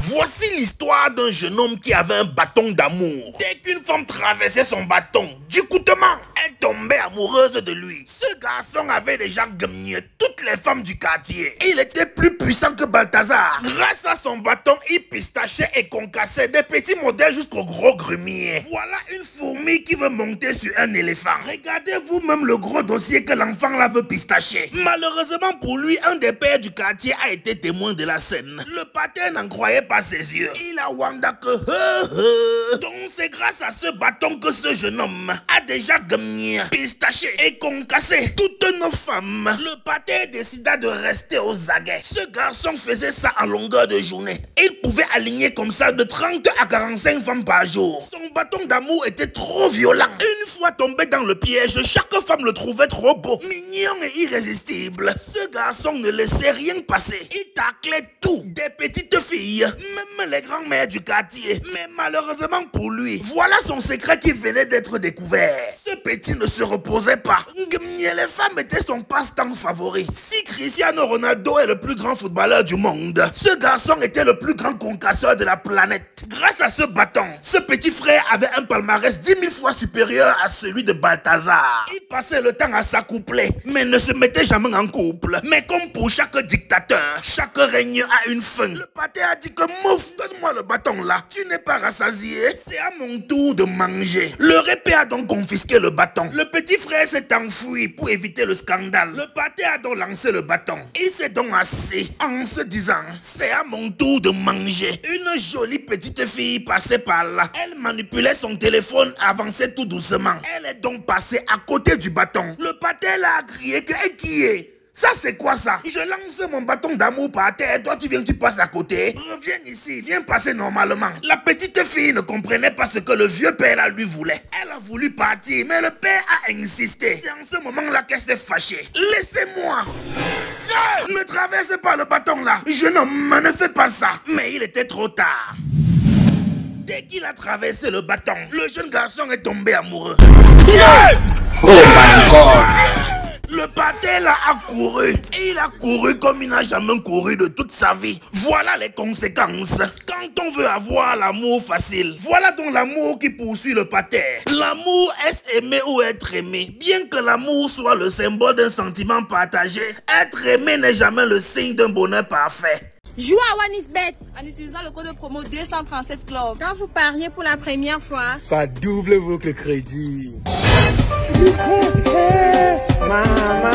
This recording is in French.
Voici l'histoire d'un jeune homme qui avait un bâton d'amour. Dès qu'une femme traversait son bâton, du coutement, elle tombait amoureuse de lui. Ce garçon avait déjà gagné toutes les femmes du quartier. Il était plus puissant que Balthazar. Grâce à son bâton, il pistachait et concassait des petits modèles jusqu'au gros grumier. Voilà une fourmi qui veut monter sur un éléphant. Regardez vous-même le gros dossier que l'enfant là veut pistacher. Malheureusement pour lui, un des pères du quartier a été témoin de la scène. Le pater n'en croyait pas ses yeux. Il a wanda que donc c'est grâce à ce bâton que ce jeune homme a déjà gagné, pistaché et concassé toutes nos femmes. Le pater décida de rester aux aguets. Ce garçon faisait ça en longueur de journée. Il pouvait aligner comme ça de 30 à 45 femmes par jour. Son bâton d'amour était trop violent. Une fois tombé dans le piège, chaque femme le trouvait trop beau, mignon et irrésistible. Ce garçon ne laissait rien passer. Il taclait tout, des petites filles, même les grands-mères du quartier. Mais malheureusement pour lui, voilà son secret qui venait d'être découvert. Ce petit ne se reposait pas. Les femmes étaient son passe-temps favori. Si Cristiano Ronaldo est le plus grand footballeur du monde, ce garçon était le plus grand concasseur de la planète. Grâce à ce bâton, ce petit frère avait un palmarès 10 000 fois supérieur à celui de Balthazar. Il passait le temps à s'accoupler, mais ne se mettait jamais en couple. Mais comme pour chaque dictateur, chaque règne a une fin. Le pater a dit que mouf, donne-moi le bâton là. Tu n'es pas rassasié, c'est à mon tour de manger. Le répé a donc confisqué le bâton. Le petit frère s'est enfui pour éviter le scandale. Le pater a donc lancé le bâton. Il s'est donc assis en se disant, c'est à mon tour de manger. Une jolie petite fille passait par là. Elle manipulait son téléphone, avançait tout doucement. Elle est donc passée à côté du bâton. Le pater l'a a crié que qui est? Ça c'est quoi ça? Je lance mon bâton d'amour par terre, toi tu passes à côté. Reviens ici, viens passer normalement. La petite fille ne comprenait pas ce que le vieux père là lui voulait. Elle a voulu partir, mais le père a insisté. C'est en ce moment-là qu'elle s'est fâchée. Laissez-moi. Ne traverse pas le bâton là. Jeune homme, ne fais pas ça. Mais il était trop tard. Dès qu'il a traversé le bâton, le jeune garçon est tombé amoureux. Oh my God! Le pater là a couru. Et il a couru comme il n'a jamais couru de toute sa vie. Voilà les conséquences. Quand on veut avoir l'amour facile, voilà donc l'amour qui poursuit le pater. L'amour, est-ce aimer ou être aimé? Bien que l'amour soit le symbole d'un sentiment partagé, être aimé n'est jamais le signe d'un bonheur parfait. Jouez à OneIsBet en utilisant le code promo 237 Club. Quand vous pariez pour la première fois, ça double votre crédit. Mama.